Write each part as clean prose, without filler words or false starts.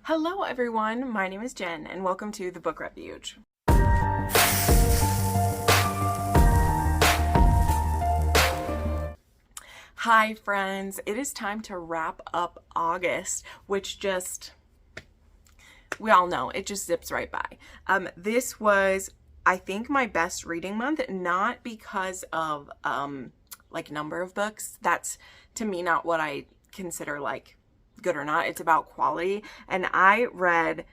Hello everyone, my name is Jen and welcome to the Book Refuge. Hi friends, it is time to wrap up August, which we all know, it just zips right by. This was, I think, my best reading month, not because of number of books. That's to me not what I consider good or not. It's about quality. And I read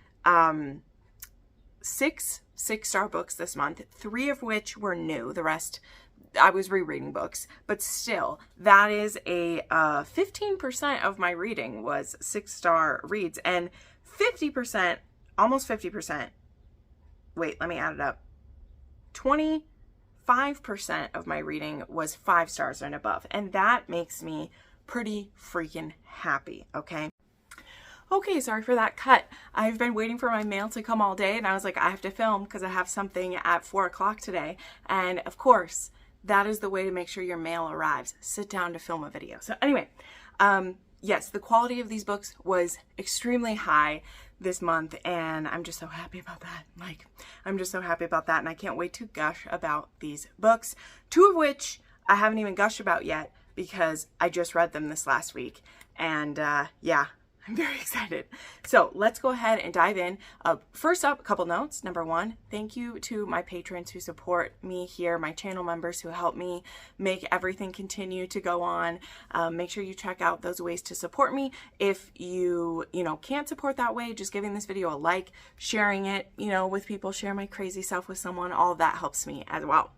6 6-star books this month, 3 of which were new. The rest I was rereading books, but still, that is a 15% of my reading was 6-star reads, and 50%, almost 50%, wait, let me add it up, 25% of my reading was 5 stars and above, and that makes me pretty freaking happy, okay? Okay, sorry for that cut. I've been waiting for my mail to come all day, and I was like, I have to film because I have something at 4 o'clock today, and of course, that is the way to make sure your mail arrives. Sit down to film a video. So anyway, yes, the quality of these books was extremely high this month, and I'm just so happy about that. I'm just so happy about that, and I can't wait to gush about these books, 2 of which I haven't even gushed about yet because I just read them this last week, and yeah, I'm very excited. So let's go ahead and dive in. First up, a couple notes. Number 1, thank you to my patrons who support me here, my channel members who help me make everything continue to go on. Make sure you check out those ways to support me. If you can't support that way, just giving this video a like, sharing it, with people, share my crazy self with someone, all of that helps me as well.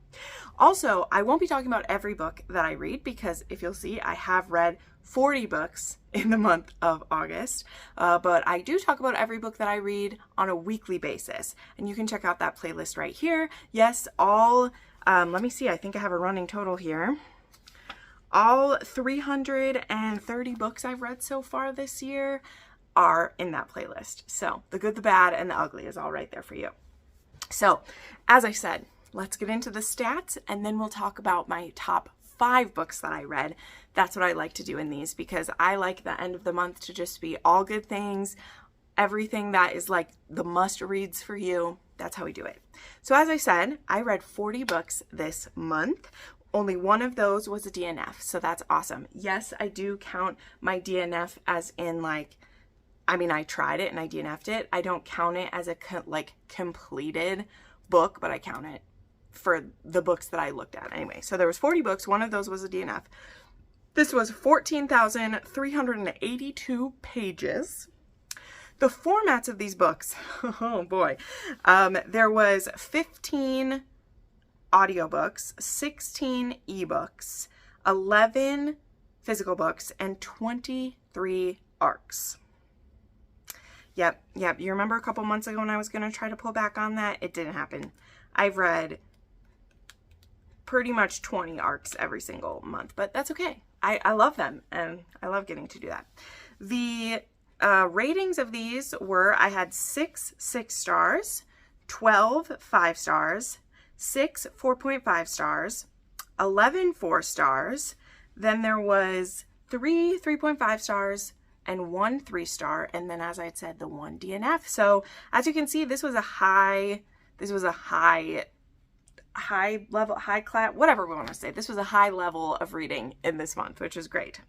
Also, I won't be talking about every book that I read because if you'll see, I have read 40 books in the month of August, but I do talk about every book that I read on a weekly basis, and you can check out that playlist right here. Yes, all, let me see, I think I have a running total here. All 330 books I've read so far this year are in that playlist. So the good, the bad, and the ugly is all right there for you. So as I said, let's get into the stats, and then we'll talk about my top 5 books that I read. That's what I like to do in these because I like the end of the month to just be all good things, everything that is like the must reads for you. That's how we do it. So as I said, I read 40 books this month. Only one of those was a DNF, so that's awesome. Yes, I do count my DNF as in I tried it and I DNF'd it. I don't count it as a completed book, but I count it for the books that I looked at anyway. So there was 40 books. One of those was a DNF. This was 14,382 pages. The formats of these books, oh boy, there was 15 audiobooks, 16 ebooks, 11 physical books, and 23 ARCs. Yep. You remember a couple months ago when I was going to try to pull back on that? It didn't happen. I've read pretty much 20 ARCs every single month, but that's okay. I love them, and I love getting to do that. The ratings of these were, I had 6 6-stars, 12 5 stars, 6 4.5 stars, 11 4 stars, then there was 3 3.5 stars, and 1 3-star, and then as I had said, the 1 DNF. So as you can see, this was a high level, high class, whatever we want to say. This was a high level of reading in this month, which is great.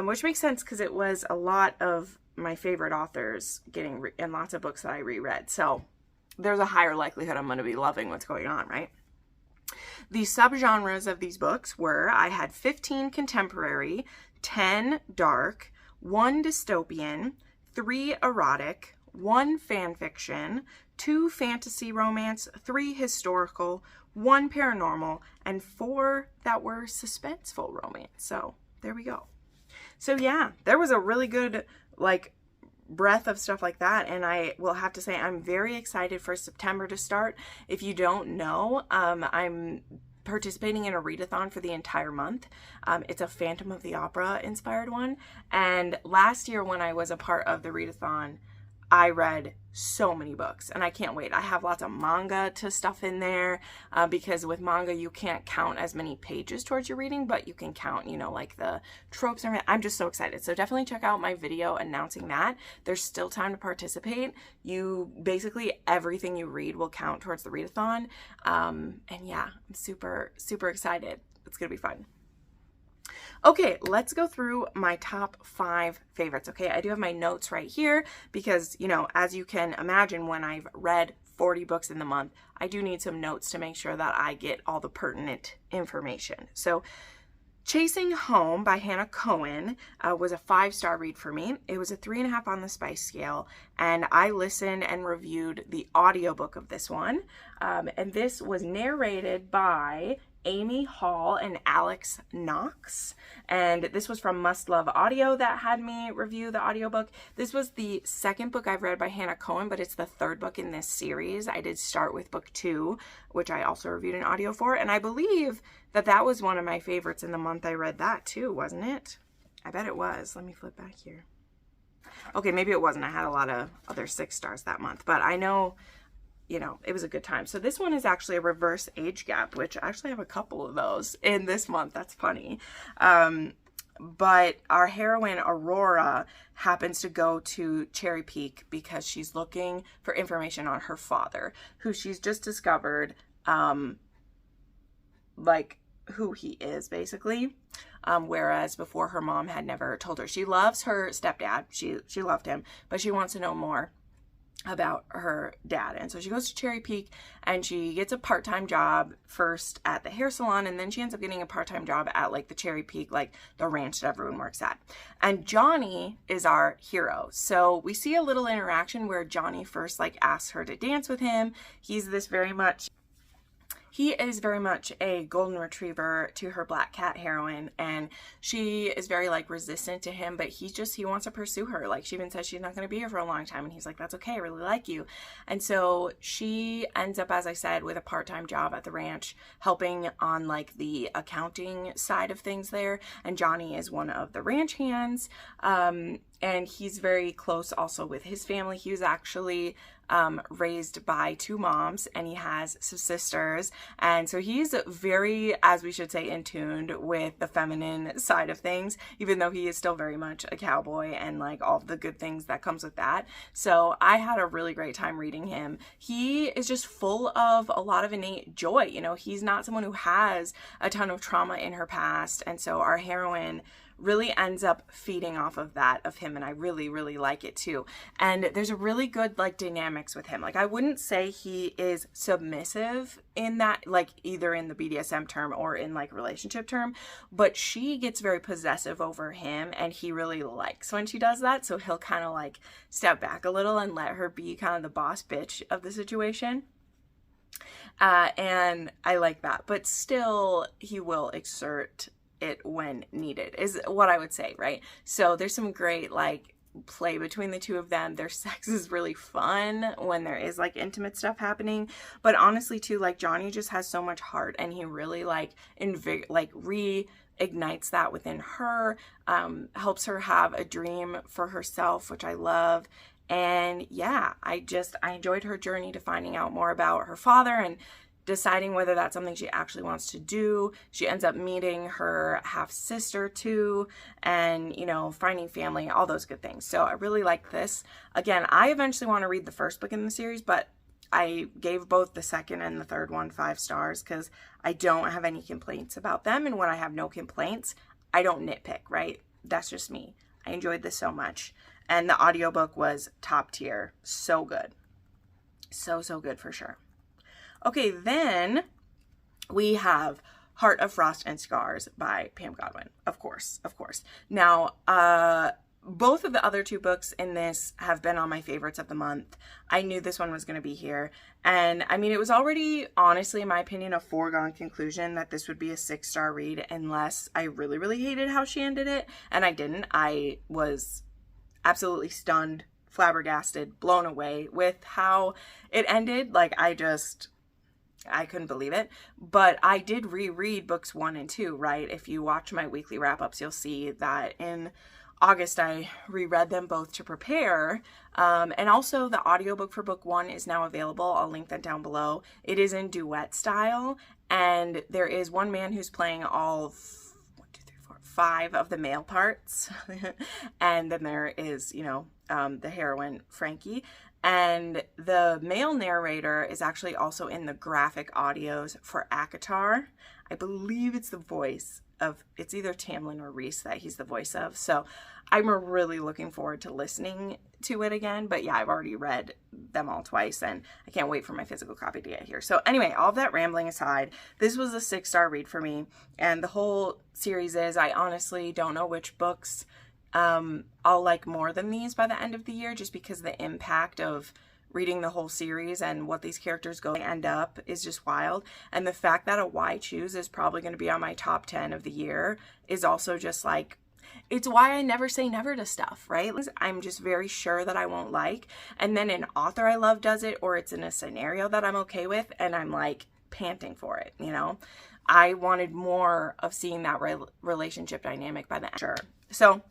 Which makes sense because it was a lot of my favorite authors and lots of books that I reread. So there's a higher likelihood I'm going to be loving what's going on, right? The subgenres of these books were, I had 15 contemporary, 10 dark, 1 dystopian, 3 erotic, 1 fan fiction, 2 fantasy romance, 3 historical, 1 paranormal, and 4 that were suspenseful romance. So there we go. So yeah, there was a really good breadth of stuff like that, and I will have to say I'm very excited for September to start. If you don't know, I'm participating in a readathon for the entire month. It's a Phantom of the Opera inspired one, and last year when I was a part of the readathon, I read so many books and I can't wait. I have lots of manga to stuff in there because with manga you can't count as many pages towards your reading, but you can count, you know, like the tropes and everything. I'm just so excited. So definitely check out my video announcing that. There's still time to participate. You basically everything you read will count towards the readathon. And yeah, I'm super, super excited. It's gonna be fun. Okay, let's go through my top 5 favorites. Okay, I do have my notes right here because, you know, as you can imagine, when I've read 40 books in the month, I do need some notes to make sure that I get all the pertinent information. So Chasing Home by Hannah Cohen was a 5-star read for me. It was a 3.5 on the spice scale, and I listened and reviewed the audiobook of this one. And this was narrated by Amy Hall and Alex Knox, and this was from Must Love Audio that had me review the audiobook. This was the second book I've read by Hannah Cohen, but it's the 3rd book in this series. I did start with book 2, which I also reviewed an audio for, and I believe that that was one of my favorites in the month I read that too, wasn't it? I bet it was. Let me flip back here. Okay, maybe it wasn't. I had a lot of other 6 stars that month, but I know, you know, it was a good time. So this one is actually a reverse age gap, which I actually have a couple of those in this month. That's funny. But our heroine, Aurora, happens to go to Cherry Peak because she's looking for information on her father, who she's just discovered, like, who he is, basically. Whereas before her mom had never told her. She loves her stepdad. She loved him, but she wants to know more about her dad. And so she goes to Cherry Peak and she gets a part-time job first at the hair salon, and then she ends up getting a part-time job at like the Cherry Peak, like the ranch that everyone works at. And Johnny is our hero. So we see a little interaction where Johnny first like asks her to dance with him. He is very much a golden retriever to her black cat heroine, and she is very like resistant to him, but he wants to pursue her. Like she even says she's not going to be here for a long time, and he's like, that's okay, I really like you. And so she ends up, as I said, with a part-time job at the ranch, helping on like the accounting side of things there. And Johnny is one of the ranch hands. And he's very close also with his family. He was actually raised by 2 moms, and he has some sisters. And so he's very, as we should say, in tune with the feminine side of things, even though he is still very much a cowboy and like all the good things that comes with that. So I had a really great time reading him. He is just full of a lot of innate joy. You know, he's not someone who has a ton of trauma in her past. And so our heroine really ends up feeding off of that of him, and I really, really like it too. And there's a really good like dynamics with him. Like I wouldn't say he is submissive in that, like either in the BDSM term or in like relationship term, but she gets very possessive over him, and he really likes when she does that. So he'll kind of like step back a little and let her be kind of the boss bitch of the situation. And I like that, but still he will exert it when needed, is what I would say, right? So there's some great like play between the two of them. Their sex is really fun when there is like intimate stuff happening, but honestly too, like Johnny just has so much heart, and he really like reignites that within her, helps her have a dream for herself, which I love. And yeah, I enjoyed her journey to finding out more about her father and deciding whether that's something she actually wants to do. She ends up meeting her half-sister too, and, you know, finding family, all those good things. So I really like this. Again, I eventually want to read the first book in the series, but I gave both the second and the third one 5 stars because I don't have any complaints about them. And when I have no complaints, I don't nitpick, right? That's just me. I enjoyed this so much. And the audiobook was top tier. So good. So good for sure. Okay, then we have Heart of Frost and Scars by Pam Godwin. Of course. Now, both of the other 2 books in this have been on my favorites of the month. I knew this one was going to be here. And I mean, it was already, honestly, in my opinion, a foregone conclusion that this would be a 6-star read unless I really, really hated how she ended it. And I didn't. I was absolutely stunned, flabbergasted, blown away with how it ended. Like, I couldn't believe it, but I did reread books 1 and 2, right? If you watch my weekly wrap-ups, you'll see that in August, I reread them both to prepare. And also the audiobook for book 1 is now available. I'll link that down below. It is in duet style, and there is one man who's playing all 5 of the male parts. And then there is, the heroine, Frankie. And the male narrator is actually also in the graphic audios for Akatar. I believe it's the voice of, it's either Tamlin or Reese that he's the voice of. So I'm really looking forward to listening to it again. But yeah, I've already read them all twice, and I can't wait for my physical copy to get here. So anyway, all of that rambling aside, this was a 6-star read for me. And the whole series is, I honestly don't know which books I'll like more than these by the end of the year, just because the impact of reading the whole series and what these characters go end up is just wild. And the fact that a Why Choose is probably going to be on my top 10 of the year is also just like, it's why I never say never to stuff, right? I'm just very sure that I won't like. And then an author I love does it, or it's in a scenario that I'm okay with, and I'm like panting for it, I wanted more of seeing that relationship dynamic by the end. Sure. So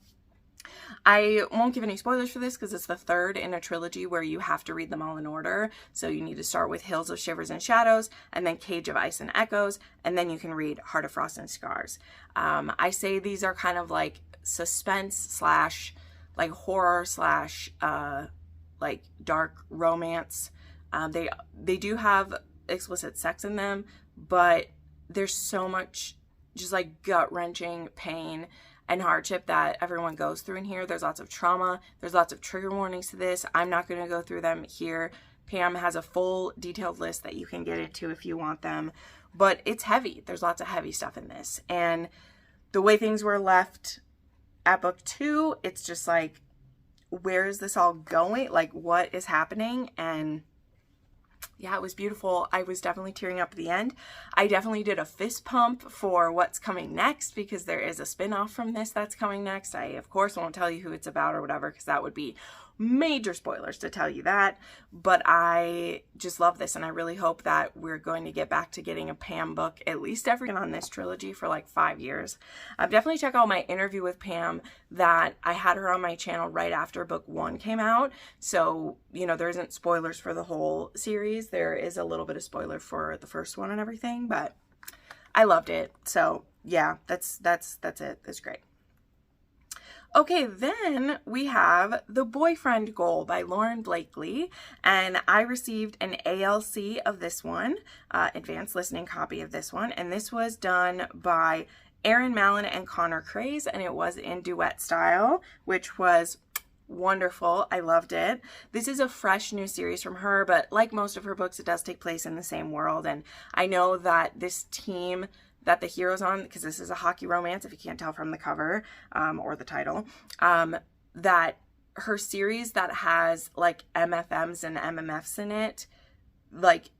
I won't give any spoilers for this because it's the 3rd in a trilogy where you have to read them all in order. So you need to start with Hills of Shivers and Shadows, and then Cage of Ice and Echoes, and then you can read Heart of Frost and Scars. I say these are kind of like suspense slash like horror slash like dark romance. They do have explicit sex in them, but there's so much just like gut-wrenching pain and hardship that everyone goes through in here. There's lots of trauma. There's lots of trigger warnings to this. I'm not going to go through them here. Pam has a full detailed list that you can get into if you want them, but it's heavy. There's lots of heavy stuff in this. And the way things were left at book 2, it's just like, where is this all going? Like, what is happening? And yeah, it was beautiful. I was definitely tearing up at the end. I definitely did a fist pump for what's coming next, because there is a spin-off from this that's coming next. I, of course, won't tell you who it's about or whatever, because that would be major spoilers to tell you that. But I just love this, and I really hope that we're going to get back to getting a Pam book at least every on this trilogy for like 5 years. Definitely check out my interview with Pam that I had her on my channel right after book 1 came out. So, there isn't spoilers for the whole series. There is a little bit of spoiler for the first one and everything, but I loved it. So yeah, that's it. It's great. Okay, then we have The Boyfriend Goal by Lauren Blakely, and I received an ALC of this one, advanced listening copy of this one, and this was done by Aaron Mallon and Connor Craze, and it was in duet style, which was wonderful. I loved it. This is a fresh new series from her, but like most of her books, it does take place in the same world, and I know that this team that the hero's on, because this is a hockey romance, if you can't tell from the cover or the title, that her series that has like MFMs and MMFs in it, like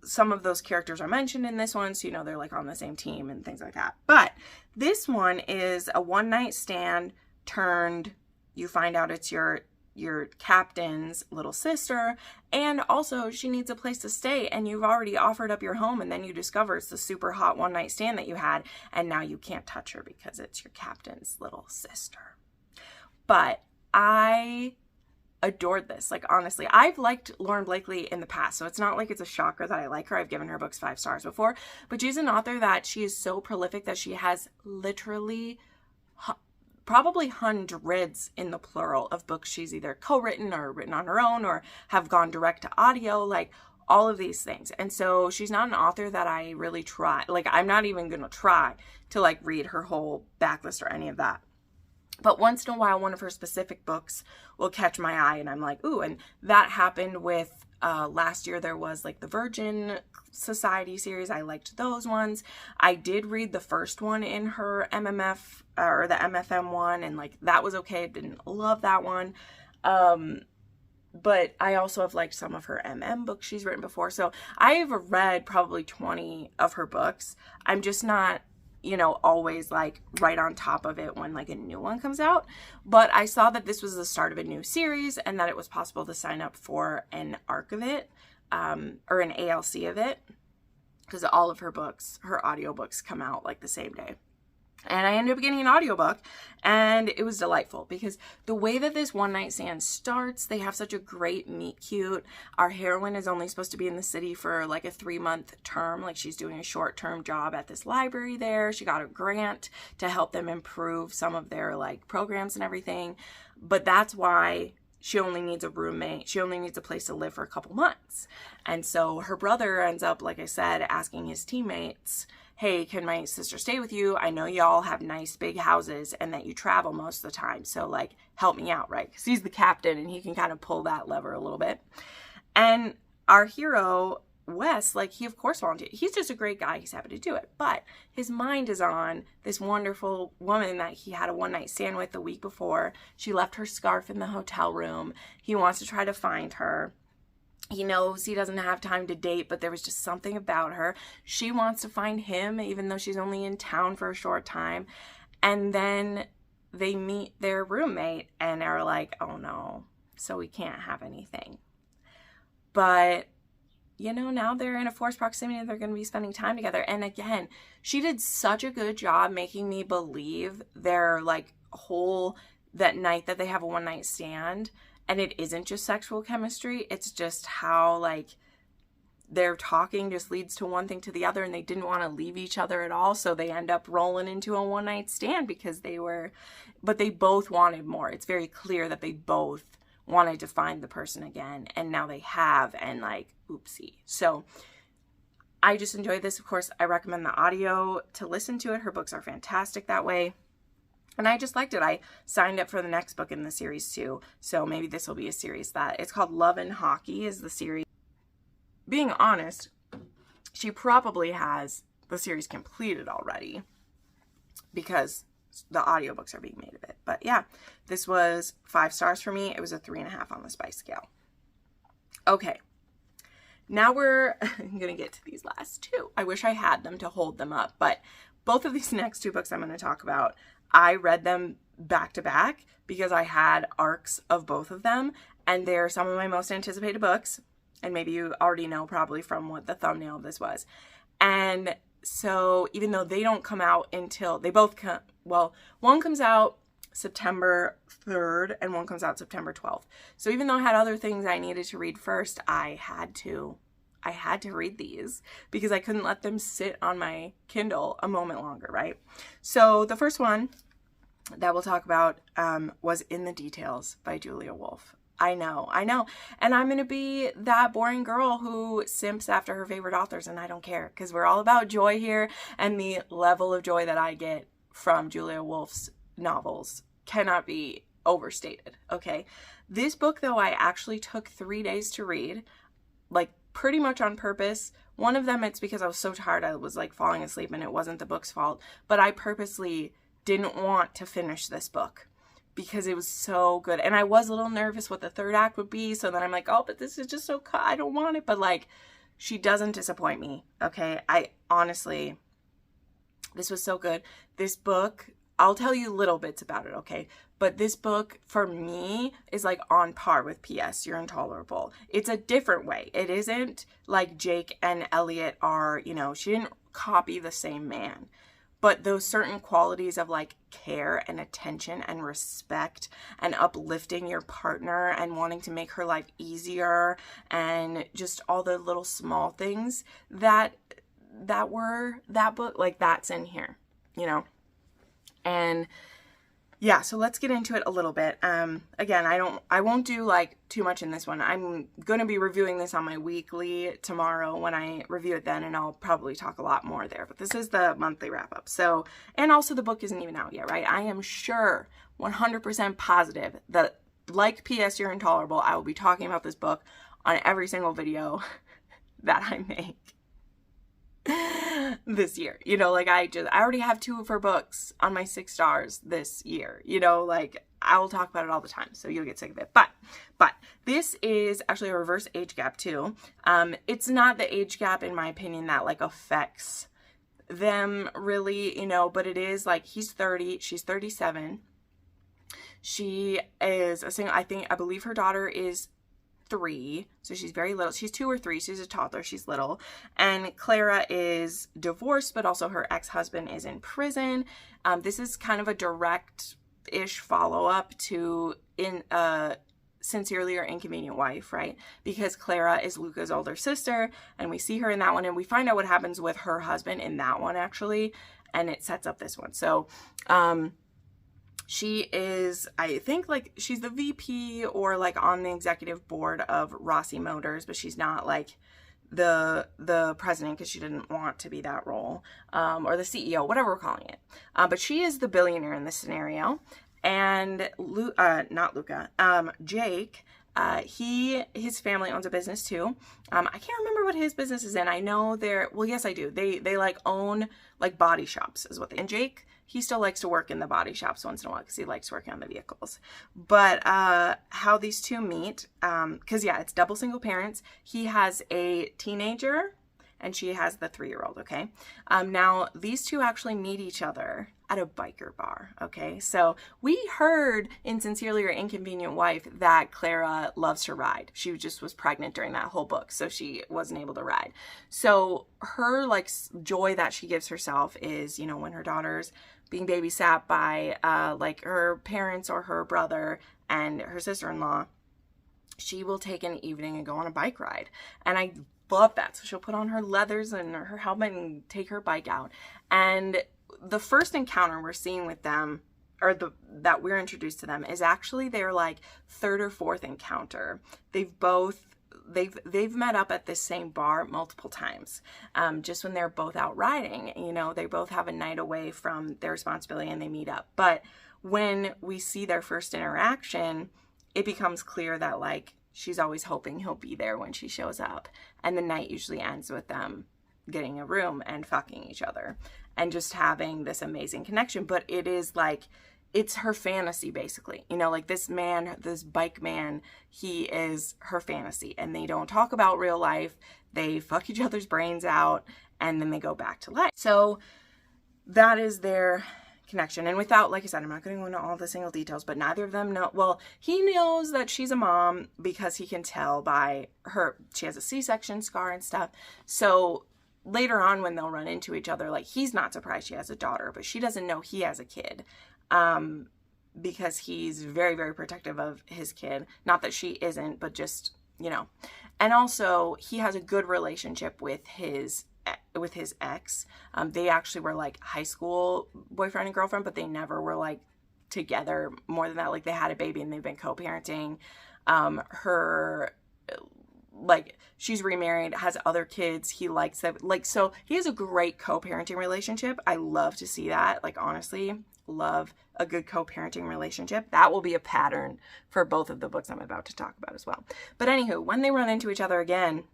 some of those characters are mentioned in this one, so they're like on the same team and things like that. But this one is a one-night stand turned, you find out it's your captain's little sister, and also she needs a place to stay, and you've already offered up your home, and then you discover it's the super hot one-night stand that you had, and now you can't touch her because it's your captain's little sister. But I adored this. Like, honestly, I've liked Lauren Blakely in the past, so it's not like it's a shocker that I like her. I've given her books 5 stars before, but she's an author that she is so prolific that she has literally probably hundreds in the plural of books she's either co-written or written on her own or have gone direct to audio, like all of these things. And so she's not an author that I really try. Like, I'm not even going to try to like read her whole backlist or any of that. But once in a while, one of her specific books will catch my eye and I'm like, ooh, and that happened with last year. There was like the Virgin Society series. I liked those ones. I did read the first one in her MMF or the MFM one, and like that was okay. I didn't love that one. But I also have liked some of her MM books she's written before. So I have read probably 20 of her books. I'm just not, always like right on top of it when like a new one comes out. But I saw that this was the start of a new series and that it was possible to sign up for an arc of it, or an ALC of it, because all of her books, her audiobooks, come out like the same day. And I ended up getting an audiobook, and it was delightful because the way that this one night stand starts, they have such a great meet cute. Our heroine is only supposed to be in the city for like a 3-month term. Like, she's doing a short-term job at this library there. She got a grant to help them improve some of their like programs and everything. But that's why she only needs a roommate. She only needs a place to live for a couple months. And so her brother ends up, like I said, asking his teammates, hey, can my sister stay with you? I know y'all have nice big houses and that you travel most of the time. So like, help me out, right? Because he's the captain and he can kind of pull that lever a little bit. And our hero, Wes, like, he of course volunteered. He's just a great guy. He's happy to do it. But his mind is on this wonderful woman that he had a one night stand with the week before. She left her scarf in the hotel room. He wants to try to find her. He knows he doesn't have time to date, but there was just something about her. She wants to find him, even though she's only in town for a short time. And then they meet their roommate and are like, oh no, so we can't have anything. But, you know, now they're in a forced proximity and they're going to be spending time together. And again, she did such a good job making me believe their like whole, that night that they have a one night stand. And it isn't just sexual chemistry. It's just how, like, their talking just leads to one thing to the other, and they didn't want to leave each other at all. So they end up rolling into a one night stand because but they both wanted more. It's very clear that they both wanted to find the person again. And now they have, and like, oopsie. So I just enjoyed this. Of course, I recommend the audio to listen to it. Her books are fantastic that way. And I just liked it. I signed up for the next book in the series too. So maybe this will be a series that, it's called Love and Hockey is the series. Being honest, she probably has the series completed already because the audiobooks are being made of it. But yeah, this was 5 stars for me. It was a 3.5 on the spice scale. Okay. Now we're going to get to these last two. I wish I had them to hold them up, but both of these next 2 books I'm going to talk about, I read them back to back because I had arcs of both of them, and they're some of my most anticipated books. And maybe you already know probably from what the thumbnail of this was. And so even though they don't come out until, they both come, well, one comes out September 3rd and one comes out September 12th. So even though I had other things I needed to read first, I had to read these because I couldn't let them sit on my Kindle a moment longer, right? So the first one that we'll talk about was In the Details by Julia Wolf. I know. And I'm going to be that boring girl who simps after her favorite authors, and I don't care because we're all about joy here, and the level of joy that I get from Julia Wolf's novels cannot be overstated, okay? This book, though, I actually took 3 days to read, like pretty much on purpose. One of them, it's because I was so tired I was like falling asleep and it wasn't the book's fault, but I purposely didn't want to finish this book because it was so good. And I was a little nervous what the third act would be. So then I'm like, oh, but this is just so, I don't want it. But like, she doesn't disappoint me. Okay. I honestly, this was so good. This book, I'll tell you little bits about it. Okay. But this book for me is like on par with P.S. You're Intolerable. It's a different way. It isn't like Jake and Elliot are, you know, she didn't copy the same man. But those certain qualities of like care and attention and respect and uplifting your partner and wanting to make her life easier and just all the little small things that were that book, like that's in here, you know? And yeah, so let's get into it a little bit. Again, I won't do like too much in this one. I'm going to be reviewing this on my weekly tomorrow when I review it then, and I'll probably talk a lot more there. But this is the monthly wrap up. So, and also the book isn't even out yet, right? I am sure 100% positive that like P.S. You're Intolerable, I will be talking about this book on every single video that I make this year. You know, like I already have 2 of her books on my 6 stars this year, you know, like I will talk about it all the time, so you'll get sick of it. But this is actually a reverse age gap too. It's not the age gap in my opinion that like affects them really, you know, but it is like he's 30, she's 37. She is a single, I believe her daughter is 3, so she's very little. She's 2 or 3. She's a toddler. She's little. And Clara is divorced, but also her ex-husband is in prison. This is kind of a direct-ish follow-up to Sincerely Your Inconvenient Wife, right? Because Clara is Luca's older sister, and we see her in that one, and we find out what happens with her husband in that one, actually, and it sets up this one. So, she is, I think, like, she's the VP or, like, on the executive board of Rossi Motors, but she's not, like, the president, because she didn't want to be that role, or the CEO, whatever we're calling it. But she is the billionaire in this scenario. And Jake, his family owns a business too. I can't remember what his business is in. I know well, yes, I do. They like own like body shops is what and Jake, he still likes to work in the body shops once in a while because he likes working on the vehicles. But how these two meet, because yeah, it's double single parents. He has a teenager and she has the 3-year-old, okay? Now, these two actually meet each other at a biker bar, okay? So we heard in Sincerely Your Inconvenient Wife that Clara loves to ride. She just was pregnant during that whole book, so she wasn't able to ride. So her, like, joy that she gives herself is, you know, when her daughter's being babysat by, like, her parents or her brother and her sister-in-law, she will take an evening and go on a bike ride. And I love that. So she'll put on her leathers and her helmet and take her bike out. And the first encounter we're seeing with them, or that we're introduced to them, is actually their like 3rd or 4th encounter. They've met up at this same bar multiple times, just when they're both out riding. You know, they both have a night away from their responsibility and they meet up. But when we see their first interaction, it becomes clear that like she's always hoping he'll be there when she shows up. And the night usually ends with them getting a room and fucking each other and just having this amazing connection. But it is like, it's her fantasy basically. You know, like this man, this bike man, he is her fantasy. And they don't talk about real life. They fuck each other's brains out and then they go back to life. So that is their connection. And without, like I said, I'm not going to go into all the single details, but neither of them know. Well, he knows that she's a mom because he can tell by her, she has a C-section scar and stuff. So later on when they'll run into each other, like he's not surprised she has a daughter, but she doesn't know he has a kid, because he's very, very protective of his kid. Not that she isn't, but just, you know. And also he has a good relationship with his ex. They actually were like high school boyfriend and girlfriend, but they never were like together more than that. Like they had a baby and they've been co-parenting. Her, like, she's remarried, has other kids. He likes that. Like, so he has a great co-parenting relationship. I love to see that. Like, honestly, love a good co-parenting relationship. That will be a pattern for both of the books I'm about to talk about as well. But anywho, when they run into each other again,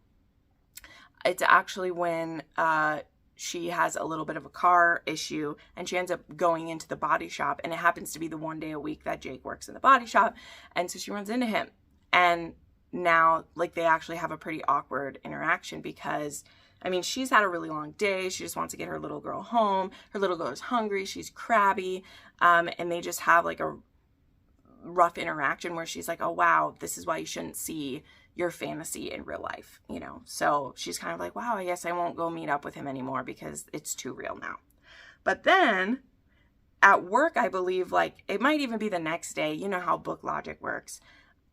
it's actually when she has a little bit of a car issue and she ends up going into the body shop, and it happens to be the one day a week that Jake works in the body shop. And so she runs into him, and now like they actually have a pretty awkward interaction because, I mean, she's had a really long day. She just wants to get her little girl home. Her little girl is hungry. She's crabby. And they just have like a rough interaction where she's like, oh, wow, this is why you shouldn't see your fantasy in real life, you know? So she's kind of like, wow, I guess I won't go meet up with him anymore because it's too real now. But then at work, I believe, like, it might even be the next day. You know how book logic works.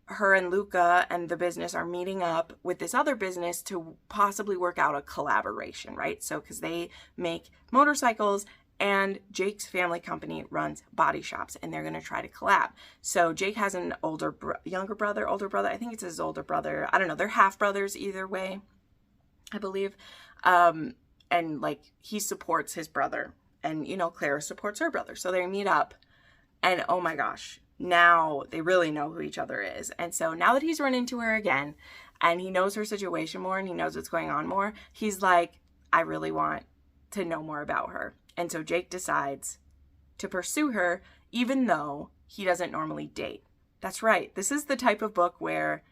Her and Luca and the business are meeting up with this other business to possibly work out a collaboration, right? So, because they make motorcycles and Jake's family company runs body shops, and they're going to try to collab. So Jake has an older brother. I think it's his older brother. I don't know. They're half brothers either way, I believe. And like he supports his brother, and you know, Clara supports her brother. So they meet up, and oh my gosh, now they really know who each other is. And so now that he's run into her again and he knows her situation more and he knows what's going on more, he's like, I really want to know more about her. And so Jake decides to pursue her, even though he doesn't normally date. That's right. This is the type of book where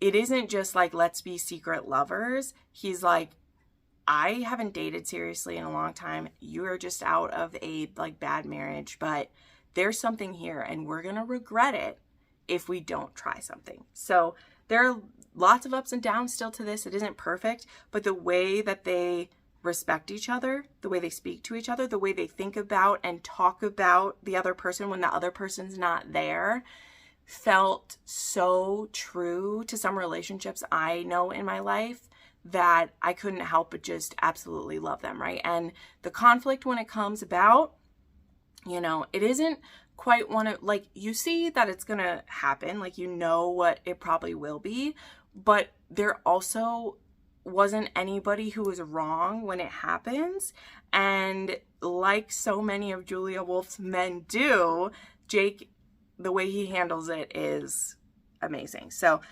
it isn't just like, let's be secret lovers. He's like, I haven't dated seriously in a long time. You are just out of a like bad marriage, but there's something here and we're going to regret it if we don't try something. So There are lots of ups and downs still to this. It isn't perfect, but the way that they respect each other, the way they speak to each other, the way they think about and talk about the other person when the other person's not there, felt so true to some relationships I know in my life that I couldn't help but just absolutely love them, right? And the conflict when it comes about, you know, it isn't quite one of, like, you see that it's gonna happen, like, you know what it probably will be, but there also wasn't anybody who was wrong when it happens. And like so many of Julia Wolf's men do, Jake, the way he handles it is amazing. So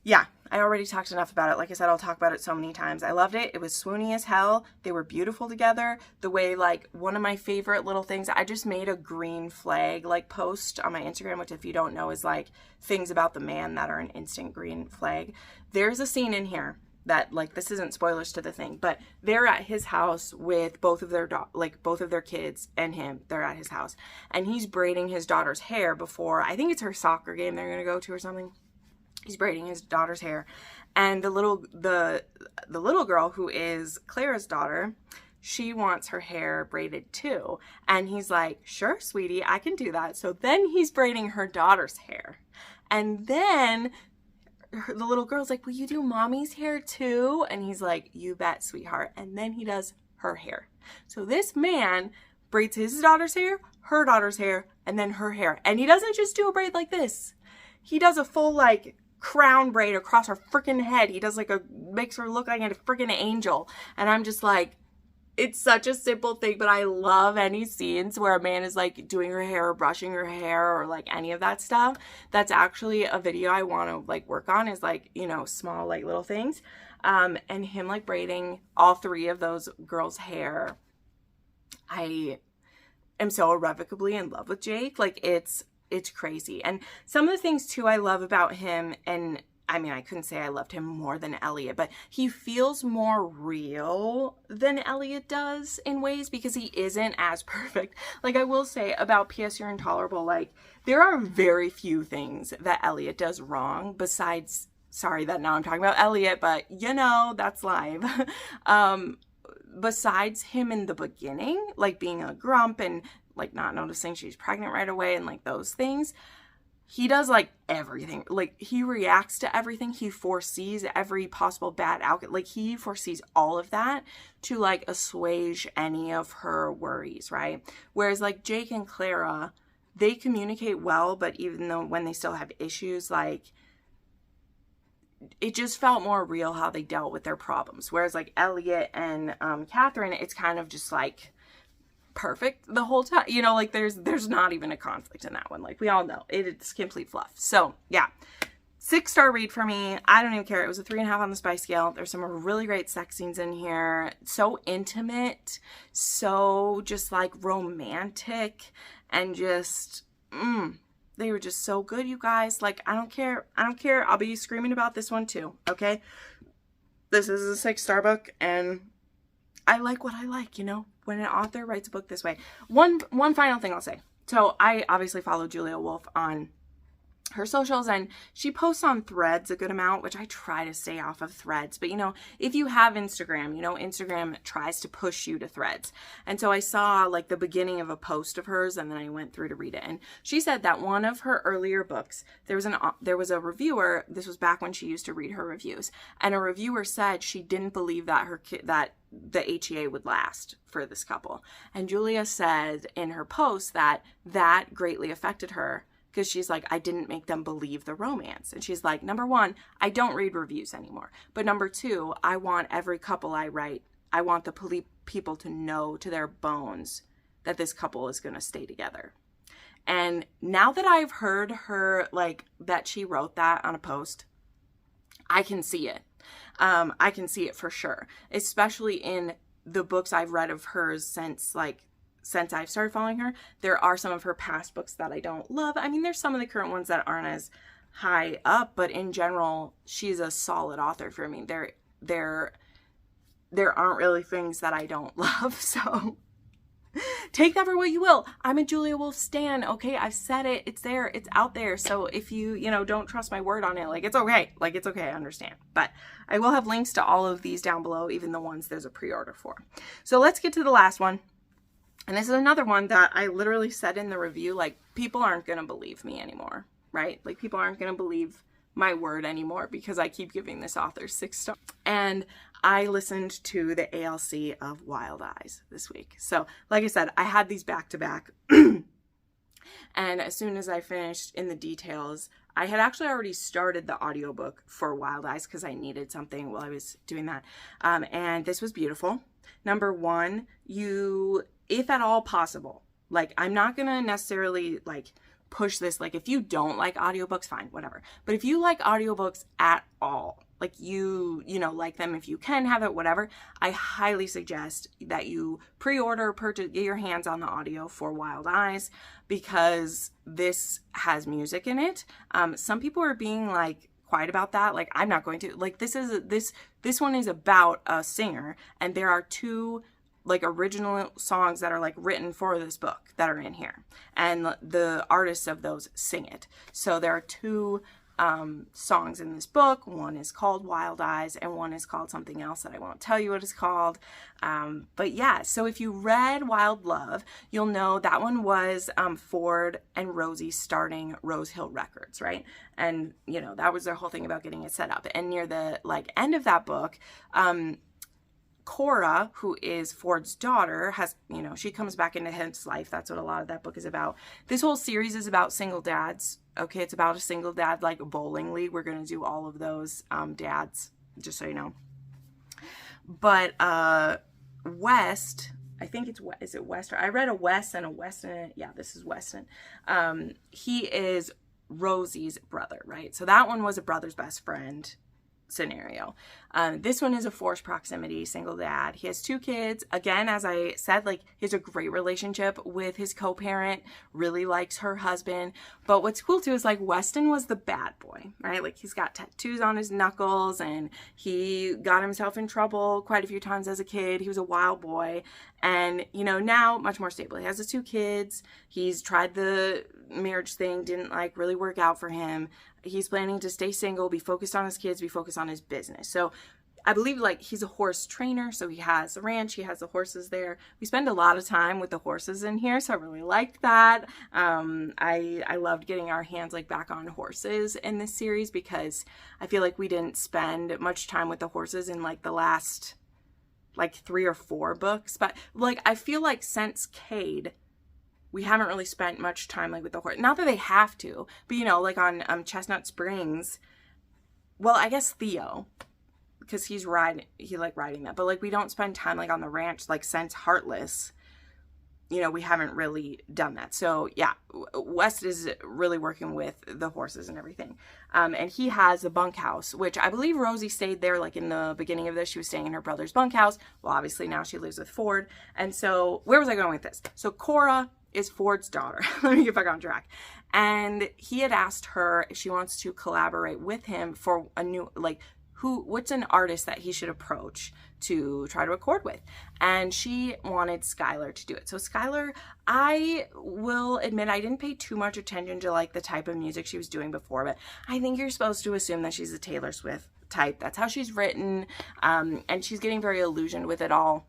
yeah, I already talked enough about it. Like I said, I'll talk about it so many times. I loved it. It was swoony as hell. They were beautiful together. The way, like, one of my favorite little things, I just made a green flag, like, post on my Instagram, which if you don't know is, like, things about the man that are an instant green flag. There's a scene in here that, like, this isn't spoilers to the thing, but they're at his house with both of their both of their kids and him. They're at his house, and he's braiding his daughter's hair before, I think it's her soccer game they're gonna go to or something. He's braiding his daughter's hair, and the little girl who is Clara's daughter, she wants her hair braided too. And he's like, sure, sweetie, I can do that. So then he's braiding her daughter's hair, and then the little girl's like, will you do mommy's hair too? And he's like, you bet, sweetheart. And then he does her hair. So this man braids his daughter's hair, her daughter's hair, and then her hair. And he doesn't just do a braid like this. He does a full, like, crown braid across her freaking head. He does, like, makes her look like a freaking angel. And I'm just like, it's such a simple thing, but I love any scenes where a man is, like, doing her hair or brushing her hair or, like, any of that stuff. That's actually a video I want to, like, work on, is, like, you know, small, like, little things. And him, like, braiding all three of those girls' hair. I am so irrevocably in love with Jake. Like, it's crazy. And some of the things too I love about him, and I mean, I couldn't say I loved him more than Elliot, but he feels more real than Elliot does in ways, because he isn't as perfect. Like, I will say about P.S. You're Intolerable, like, there are very few things that Elliot does wrong besides, sorry that now I'm talking about Elliot, but you know, that's live. Besides him in the beginning, like being a grump and like not noticing she's pregnant right away and like those things, he does like everything. Like, he reacts to everything. He foresees every possible bad outcome. Like, he foresees all of that to like assuage any of her worries, right? Whereas like Jake and Clara, they communicate well, but even though when they still have issues, like, it just felt more real how they dealt with their problems. Whereas like Elliot and Catherine, it's kind of just like perfect the whole time, you know, like there's not even a conflict in that one. Like, we all know it's complete fluff. So yeah, 6-star read for me. I don't even care. It was a 3.5 on the spice scale. There's some really great sex scenes in here, so intimate, so just like romantic, and just they were just so good, you guys. Like, I don't care. I'll be screaming about this one too, okay? This is a 6-star book, and I like what I like, you know, when an author writes a book this way. One final thing I'll say. So I obviously follow Julia Wolf on her socials, and she posts on Threads a good amount, which I try to stay off of Threads. But, you know, if you have Instagram, you know, Instagram tries to push you to Threads. And so I saw like the beginning of a post of hers, and then I went through to read it. And she said that one of her earlier books, there was a reviewer, this was back when she used to read her reviews, and a reviewer said she didn't believe that that the HEA would last for this couple. And Julia said in her post that greatly affected her, because she's like, I didn't make them believe the romance. And she's like, number one, I don't read reviews anymore. But number two, I want every couple I write, I want the people to know to their bones that this couple is going to stay together. And now that I've heard her, like, that she wrote that on a post, I can see it. I can see it for sure, especially in the books I've read of hers since I've started following her. There are some of her past books that I don't love. I mean, there's some of the current ones that aren't as high up, but in general, she's a solid author for me. There aren't really things that I don't love. So Take that for what you will. I'm a Julia Wolf stan, okay? I've said it. It's there. It's out there. So if you, don't trust my word on it, like, it's okay. Like, it's okay. I understand. But I will have links to all of these down below, even the ones there's a pre-order for. So let's get to the last one. And this is another one that I literally said in the review, like, people aren't going to believe me anymore, right? Like, people aren't going to believe my word anymore because I keep giving this author 6 stars. And I listened to the ALC of Wild Eyes this week. So like I said, I had these back to back. And as soon as I finished in the details, I had actually already started the audiobook for Wild Eyes because I needed something while I was doing that. And this was beautiful. Number one, if at all possible, like, I'm not going to necessarily like push this, like, if you don't like audiobooks, fine, whatever. But if you like audiobooks at all, like, you like them, if you can have it, whatever, I highly suggest that you pre-order, purchase, get your hands on the audio for Wild Eyes, because this has music in it. Some people are being like quiet about that. Like, I'm not going to, like, this one is about a singer, and there are 2 like original songs that are like written for this book that are in here, and the artists of those sing it. So there are 2 songs in this book. One is called Wild Eyes and one is called something else that I won't tell you what it's called. But yeah, so if you read Wild Love, you'll know that one was Ford and Rosie starting Rose Hill Records, right? And that was their whole thing about getting it set up. And near the like end of that book, Cora, who is Ford's daughter, has, she comes back into his life. That's what a lot of that book is about. This whole series is about single dads. Okay, it's about a single dad, like bowling league. We're going to do all of those dads, just so you know. But West, I think is it West? I read a West and a Weston. Yeah, this is Weston. He is Rosie's brother, right? So that one was a brother's best friend scenario. This one is a forced proximity single dad. He has 2 kids. Again, as I said, like, he has a great relationship with his co-parent, really likes her husband. But what's cool too is, like, Weston was the bad boy, right? Like, he's got tattoos on his knuckles, and he got himself in trouble quite a few times as a kid. He was a wild boy. And, now much more stable. He has his 2 kids. He's tried the marriage thing, didn't like really work out for him. He's planning to stay single, be focused on his kids, be focused on his business. So I believe, like, he's a horse trainer, so he has a ranch, he has the horses there. We spend a lot of time with the horses in here, so I really liked that. I loved getting our hands, like, back on horses in this series, because I feel like we didn't spend much time with the horses in, like, the last, like, 3 or 4 books. But, like, I feel like since Cade, we haven't really spent much time, like, with the horse. Not that they have to, but, like on Chestnut Springs, well, I guess Theo, because he like riding that, but, like, we don't spend time, like, on the ranch, like, since Heartless. We haven't really done that. So yeah, West is really working with the horses and everything. And he has a bunkhouse, which I believe Rosie stayed there, like, in the beginning of this. She was staying in her brother's bunkhouse. Well, obviously now she lives with Ford. And so where was I going with this? So Cora is Ford's daughter. Let me get back on track. And he had asked her if she wants to collaborate with him for a new, like, what's an artist that he should approach to try to record with. And she wanted Skylar to do it. So Skylar, I will admit, I didn't pay too much attention to, like, the type of music she was doing before, but I think you're supposed to assume that she's a Taylor Swift type. That's how she's written. And she's getting very illusioned with it all.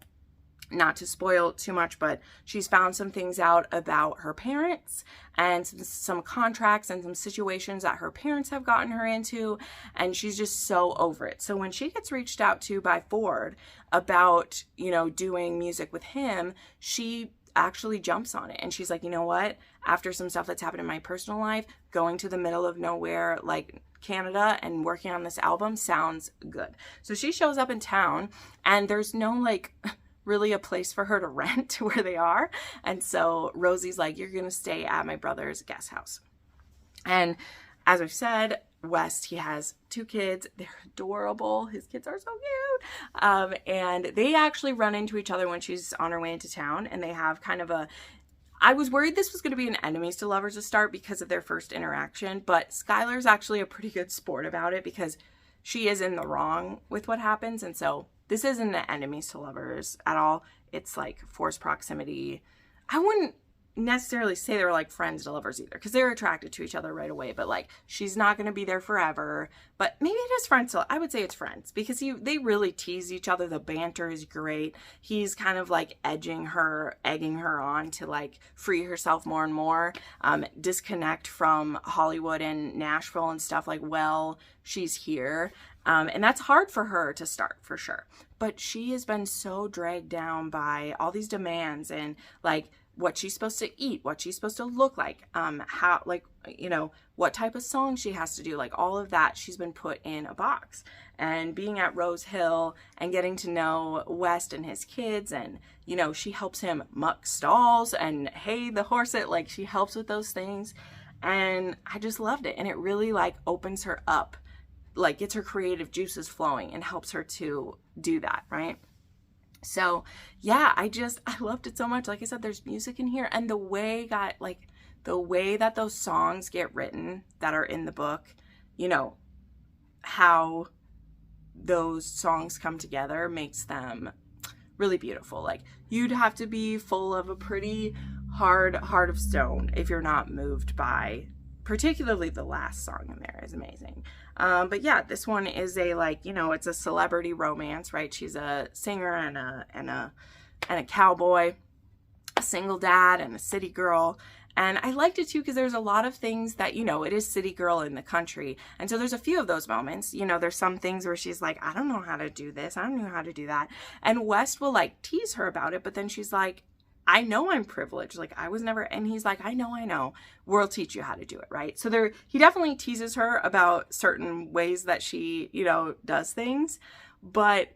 Not to spoil too much, but she's found some things out about her parents and some contracts and some situations that her parents have gotten her into, and she's just so over it. So when she gets reached out to by Ford about, doing music with him, she actually jumps on it. And she's like, you know what? After some stuff that's happened in my personal life, going to the middle of nowhere, like Canada, and working on this album sounds good. So she shows up in town, and there's no, like, really a place for her to rent where they are. And so Rosie's like, you're going to stay at my brother's guest house. And as I've said, West, he has 2 kids. They're adorable. His kids are so cute. And they actually run into each other when she's on her way into town. And they have kind of I was worried this was going to be an enemies to lovers to start because of their first interaction. But Skylar's actually a pretty good sport about it because she is in the wrong with what happens. And so this isn't an enemies to lovers at all. It's like forced proximity, I wouldn't necessarily say they were like friends to lovers either, because they're attracted to each other right away, but like she's not going to be there forever. But maybe it is friends. So I would say it's friends, because they really tease each other. The banter is great. He's kind of like egging her on to like free herself more and more, disconnect from Hollywood and Nashville and stuff. Like, well, she's here. And that's hard for her to start, for sure. But she has been so dragged down by all these demands, and like what she's supposed to eat, what she's supposed to look like, how, like, you know, what type of song she has to do, like all of that, she's been put in a box. And being at Rose Hill and getting to know West and his kids, and, you know, she helps him muck stalls and hay the horse, like she helps with those things. And I just loved it. And it really like opens her up, like gets her creative juices flowing and helps her to do that, right? So yeah, I loved it so much. Like I said, there's music in here, and the way that those songs get written that are in the book, you know, how those songs come together makes them really beautiful. Like, you'd have to be full of a pretty hard heart of stone if you're not moved by, particularly the last song in there is amazing. But yeah, this one is a, like, you know, it's a celebrity romance, right? She's a singer and a cowboy, a single dad and a city girl. And I liked it too, because there's a lot of things that, you know, it is city girl in the country. And so there's a few of those moments, you know, there's some things where she's like, I don't know how to do this. I don't know how to do that. And West will like tease her about it. But then she's like, I know I'm privileged. Like, I was never, and he's like, I know, we'll teach you how to do it, right? So he definitely teases her about certain ways that she, you know, does things, but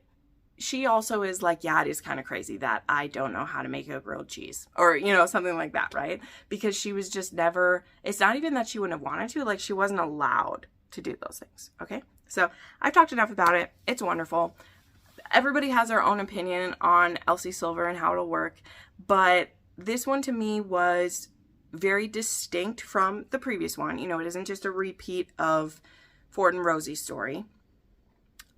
she also is like, yeah, it is kind of crazy that I don't know how to make a grilled cheese, or, you know, something like that, right? Because she was just never, it's not even that she wouldn't have wanted to, like, she wasn't allowed to do those things, okay? So I've talked enough about it. It's wonderful. Everybody has their own opinion on Elsie Silver and how it'll work, but this one to me was very distinct from the previous one. You know, it isn't just a repeat of Ford and Rosie's story.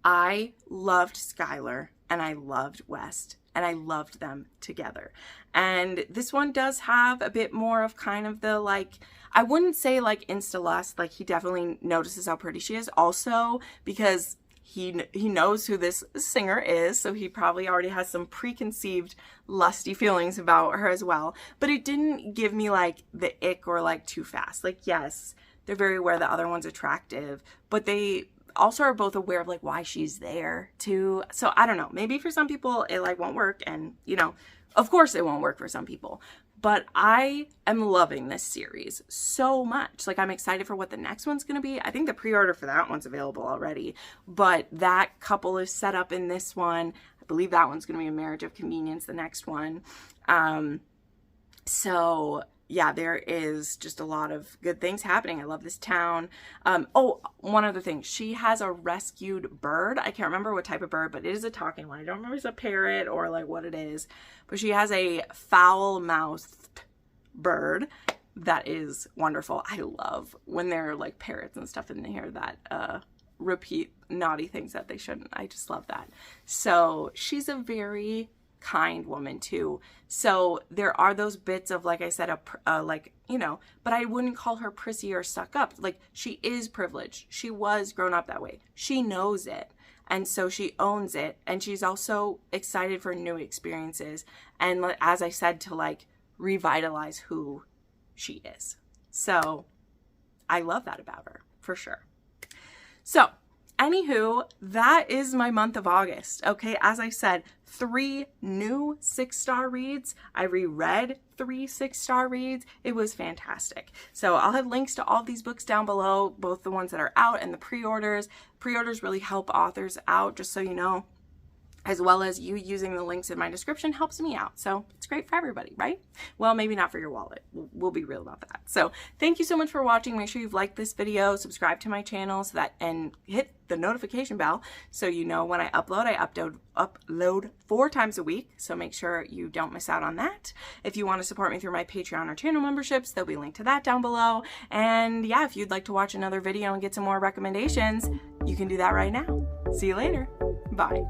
I loved Skylar and I loved West, and I loved them together. And this one does have a bit more of kind of the, like, I wouldn't say like insta lust, like he definitely notices how pretty she is, also because he knows who this singer is, so he probably already has some preconceived lusty feelings about her as well. But it didn't give me like the ick or like too fast. Like, yes, they're very aware the other one's attractive, but they also are both aware of like why she's there too. So I don't know, maybe for some people it like won't work, and you know, of course it won't work for some people. But I am loving this series so much. Like, I'm excited for what the next one's going to be. I think the pre-order for that one's available already. But that couple is set up in this one. I believe that one's going to be a Marriage of Convenience, the next one. So, yeah, there is just a lot of good things happening. I love this town. Oh, one other thing. She has a rescued bird. I can't remember what type of bird, but it is a talking one. I don't remember if it's a parrot or like what it is. But she has a foul-mouthed bird that is wonderful. I love when there are like parrots and stuff in here that repeat naughty things that they shouldn't. I just love that. So she's a very kind woman too. So there are those bits of, like I said, like, you know, but I wouldn't call her prissy or stuck up. Like, she is privileged. She was grown up that way. She knows it. And so she owns it. And she's also excited for new experiences. And as I said, to like revitalize who she is. So I love that about her for sure. So anywho, that is my month of August. Okay, as I said, 3 new 6-star reads. I reread 3 6-star reads. It was fantastic. So I'll have links to all these books down below, both the ones that are out and the pre-orders. Pre-orders really help authors out, just so you know, as well as you using the links in my description helps me out. So it's great for everybody, right? Well, maybe not for your wallet. We'll be real about that. So thank you so much for watching. Make sure you've liked this video, subscribe to my channel so that, and hit the notification bell so you know when I upload. I upload 4 times a week, so make sure you don't miss out on that. If you want to support me through my Patreon or channel memberships, there'll be a link to that down below. And yeah, if you'd like to watch another video and get some more recommendations, you can do that right now. See you later. Bye.